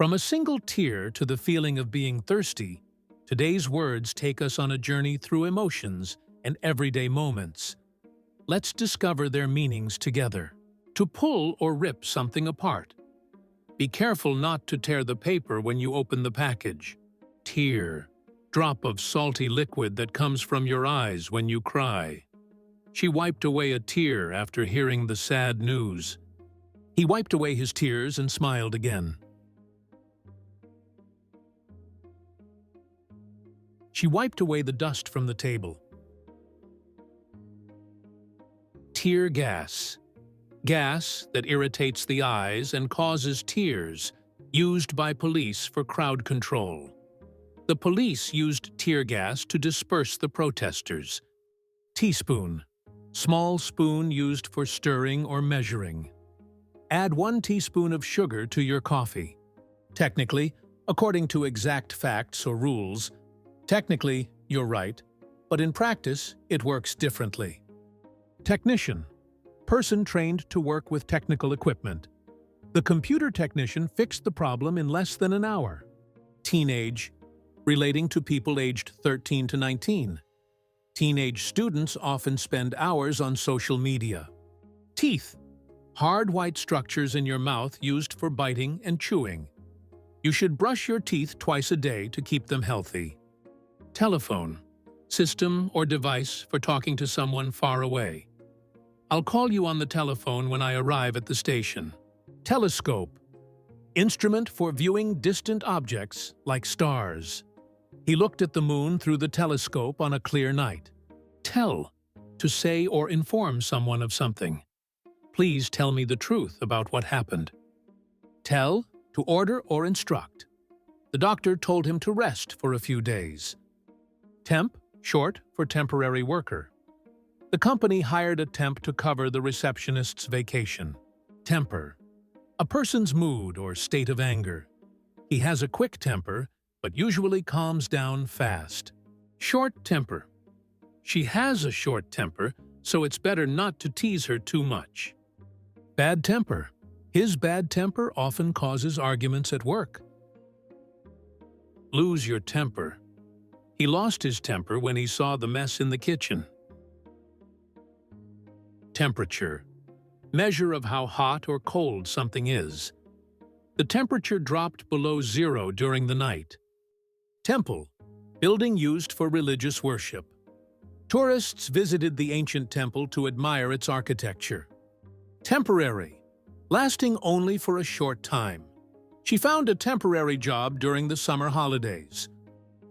From a single tear to the feeling of being thirsty, today's words take us on a journey through emotions and everyday moments. Let's discover their meanings together. To pull or rip something apart. Be careful not to tear the paper when you open the package. Tear. Drop of salty liquid that comes from your eyes when you cry. She wiped away a tear after hearing the sad news. He wiped away his tears and smiled again. She wiped away the dust from the table. Tear gas. Gas that irritates the eyes and causes tears, used by police for crowd control. The police used tear gas to disperse the protesters. Teaspoon. Small spoon used for stirring or measuring. Add 1 teaspoon of sugar to your coffee. Technically, according to exact facts or rules, technically, you're right, but in practice, it works differently. Technician. Person trained to work with technical equipment. The computer technician fixed the problem in less than an hour. Teenage. Relating to people aged 13 to 19. Teenage students often spend hours on social media. Teeth. Hard white structures in your mouth used for biting and chewing. You should brush your teeth twice a day to keep them healthy. Telephone. System or device for talking to someone far away. I'll call you on the telephone when I arrive at the station. Telescope. Instrument for viewing distant objects like stars. He looked at the moon through the telescope on a clear night. Tell. To say or inform someone of something. Please tell me the truth about what happened. Tell. To order or instruct. The doctor told him to rest for a few days. Temp. Short for temporary worker. The company hired a temp to cover the receptionist's vacation. Temper. A person's mood or state of anger. He has a quick temper, but usually calms down fast. Short temper. She has a short temper, so it's better not to tease her too much. Bad temper. His bad temper often causes arguments at work. Lose your temper. He lost his temper when he saw the mess in the kitchen. Temperature. Measure of how hot or cold something is. The temperature dropped below 0 during the night. Temple. Building used for religious worship. Tourists visited the ancient temple to admire its architecture. Temporary. Lasting only for a short time. She found a temporary job during the summer holidays.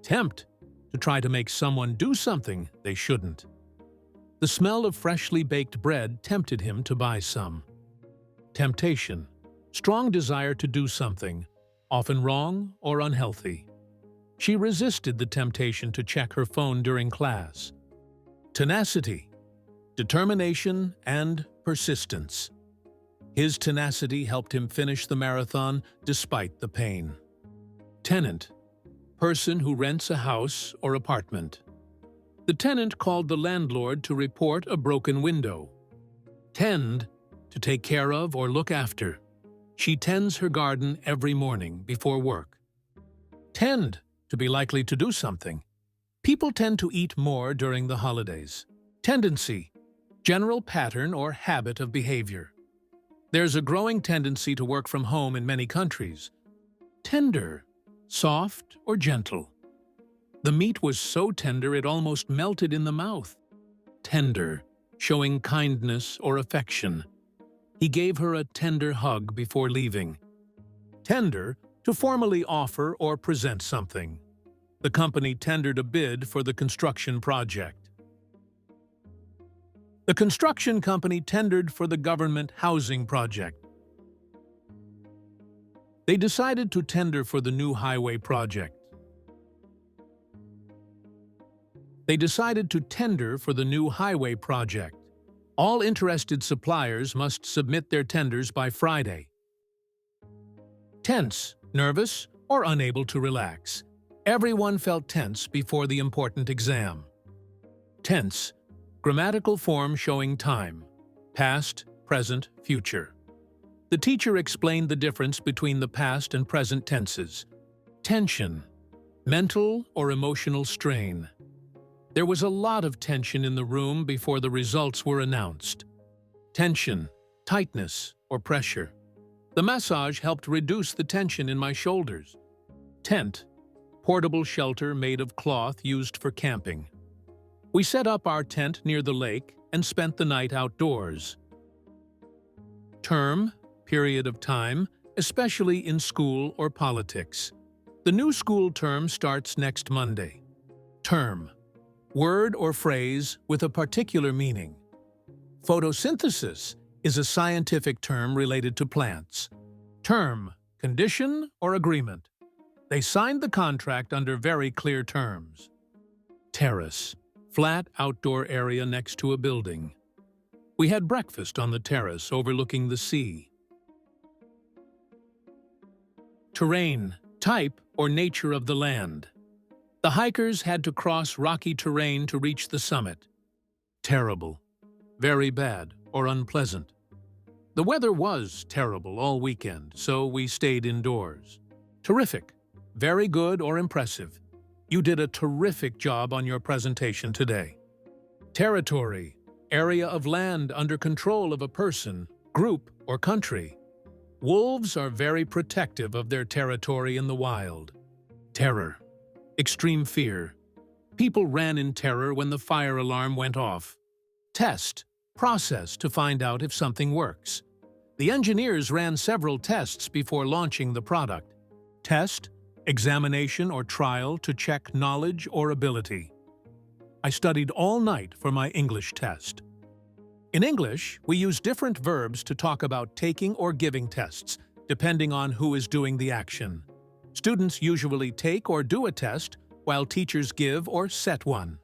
Tempt. To try to make someone do something they shouldn't. The smell of freshly baked bread tempted him to buy some. Temptation. Strong desire to do something, often wrong or unhealthy. She resisted the temptation to check her phone during class. Tenacity. Determination and persistence. His tenacity helped him finish the marathon despite the pain. Tenant. Person who rents a house or apartment. The tenant called the landlord to report a broken window. Tend. To take care of or look after. She tends her garden every morning before work. Tend. To be likely to do something. People tend to eat more during the holidays. Tendency. General pattern or habit of behavior. There's a growing tendency to work from home in many countries. Tender. Soft or gentle. The meat was so tender it almost melted in the mouth. Tender. Showing kindness or affection. He gave her a tender hug before leaving. Tender. To formally offer or present something. The company tendered a bid for the construction project. The construction company tendered for the government housing project. They decided to tender for the new highway project. They decided to tender for the new highway project. All interested suppliers must submit their tenders by Friday. Tense, nervous, or unable to relax. Everyone felt tense before the important exam. Tense. Grammatical form showing time. Past, present, future. The teacher explained the difference between the past and present tenses. Tension, mental or emotional strain. There was a lot of tension in the room before the results were announced. Tension, tightness, or pressure. The massage helped reduce the tension in my shoulders. Tent, portable shelter made of cloth used for camping. We set up our tent near the lake and spent the night outdoors. Term, period of time, especially in school or politics. The new school term starts next Monday. Term, word or phrase with a particular meaning. Photosynthesis is a scientific term related to plants. Term, condition or agreement. They signed the contract under very clear terms. Terrace, flat outdoor area next to a building. We had breakfast on the terrace overlooking the sea. Terrain, type or nature of the land. The hikers had to cross rocky terrain to reach the summit. Terrible, very bad, or unpleasant. The weather was terrible all weekend, so we stayed indoors. Terrific, very good or impressive. You did a terrific job on your presentation today. Territory, area of land under control of a person, group, or country. Wolves are very protective of their territory in the wild. Terror, extreme fear. People ran in terror when the fire alarm went off. Test, process to find out if something works. The engineers ran several tests before launching the product. Test, examination or trial to check knowledge or ability. I studied all night for my English test. In English, we use different verbs to talk about taking or giving tests, depending on who is doing the action. Students usually take or do a test, while teachers give or set one.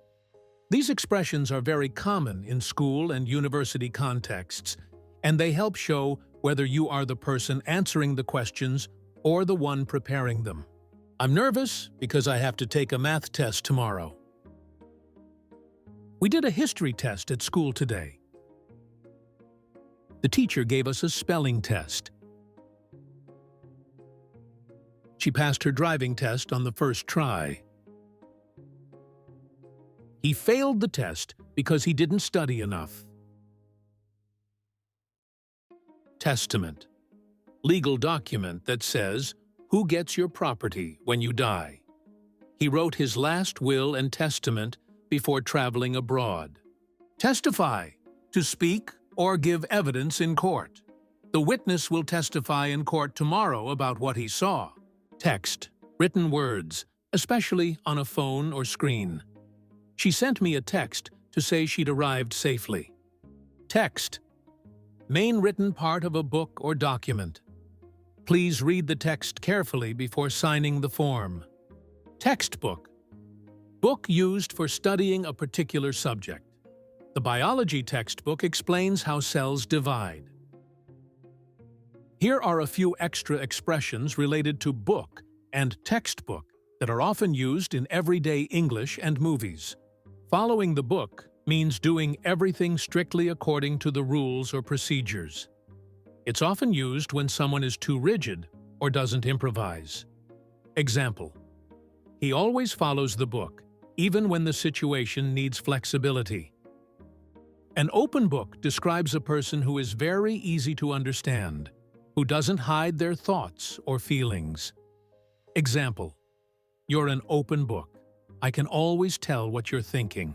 These expressions are very common in school and university contexts, and they help show whether you are the person answering the questions or the one preparing them. I'm nervous because I have to take a math test tomorrow. We did a history test at school today. The teacher gave us a spelling test. She passed her driving test on the first try. He failed the test because he didn't study enough. Testament. Legal document that says who gets your property when you die. He wrote his last will and testament before traveling abroad. Testify. To speak or give evidence in court. The witness will testify in court tomorrow about what he saw. Text. Written words, especially on a phone or screen. She sent me a text to say she'd arrived safely. Text. Main written part of a book or document. Please read the text carefully before signing the form. Textbook. Book used for studying a particular subject. The biology textbook explains how cells divide. Here are a few extra expressions related to book and textbook that are often used in everyday English and movies. Following the book means doing everything strictly according to the rules or procedures. It's often used when someone is too rigid or doesn't improvise. Example: he always follows the book, even when the situation needs flexibility. An open book describes a person who is very easy to understand, who doesn't hide their thoughts or feelings. Example: you're an open book. I can always tell what you're thinking.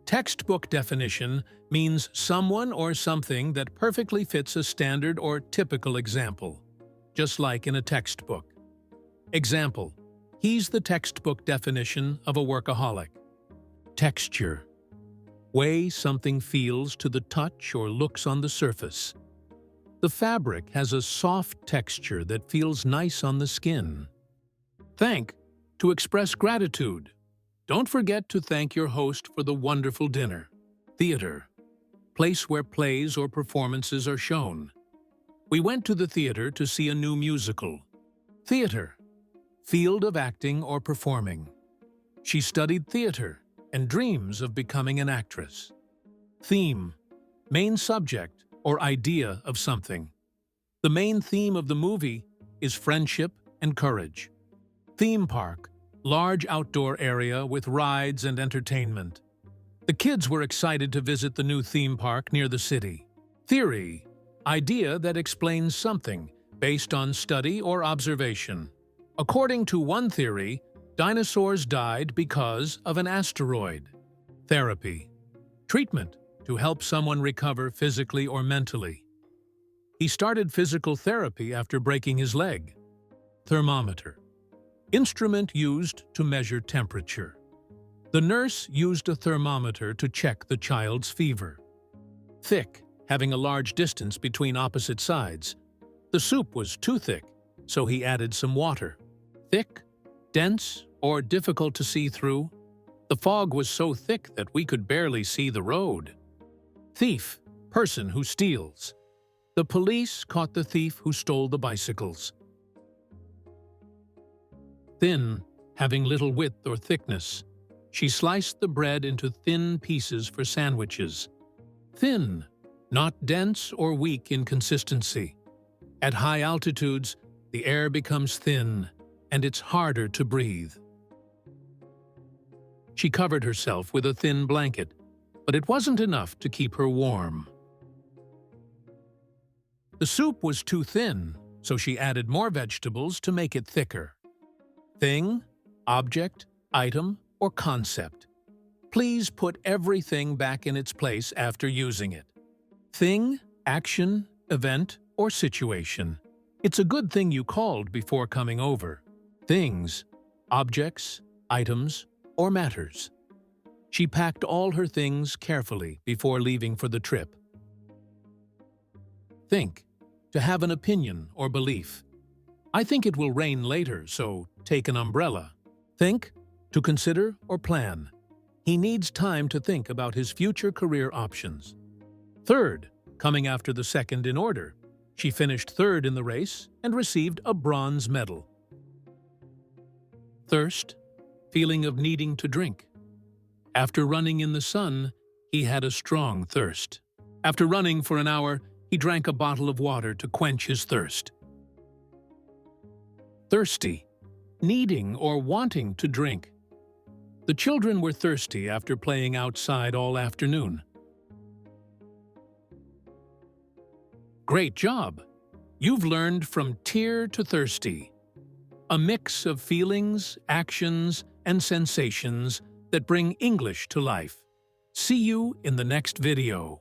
Textbook definition means someone or something that perfectly fits a standard or typical example, just like in a textbook. Example: he's the textbook definition of a workaholic. Texture. Way something feels to the touch or looks on the surface. The fabric has a soft texture that feels nice on the skin. Thank. To express gratitude. Don't forget to thank your host for the wonderful dinner. Theater. Place where plays or performances are shown. We went to the theater to see a new musical. Theater. Field of acting or performing. She studied theater and dreams of becoming an actress. Theme. Main subject or idea of something. The main theme of the movie is friendship and courage. Theme park, large outdoor area with rides and entertainment. The kids were excited to visit the new theme park near the city. Theory, idea that explains something based on study or observation. According to one theory, dinosaurs died because of an asteroid. Therapy, treatment to help someone recover physically or mentally. He started physical therapy after breaking his leg. Thermometer, instrument used to measure temperature. The nurse used a thermometer to check the child's fever. Thick, having a large distance between opposite sides. The soup was too thick, so he added some water. Thick, dense, or difficult to see through? The fog was so thick that we could barely see the road. Thief, person who steals. The police caught the thief who stole the bicycles. Thin, having little width or thickness. She sliced the bread into thin pieces for sandwiches. Thin, not dense or weak in consistency. At high altitudes, the air becomes thin, and it's harder to breathe. She covered herself with a thin blanket, but it wasn't enough to keep her warm. The soup was too thin, so she added more vegetables to make it thicker. Thing, object, item, or concept. Please put everything back in its place after using it. Thing, action, event, or situation. It's a good thing you called before coming over. Things, objects, items, or matters. She packed all her things carefully before leaving for the trip. Think, to have an opinion or belief. I think it will rain later, so take an umbrella. Think, to consider or plan. He needs time to think about his future career options. Third, coming after the second in order. She finished third in the race and received a bronze medal. Thirst, feeling of needing to drink. After running in the sun, he had a strong thirst. After running for an hour, he drank a bottle of water to quench his thirst. Thirsty, needing or wanting to drink. The children were thirsty after playing outside all afternoon. Great job! You've learned from tear to thirsty, a mix of feelings, actions, and sensations that bring English to life. See you in the next video.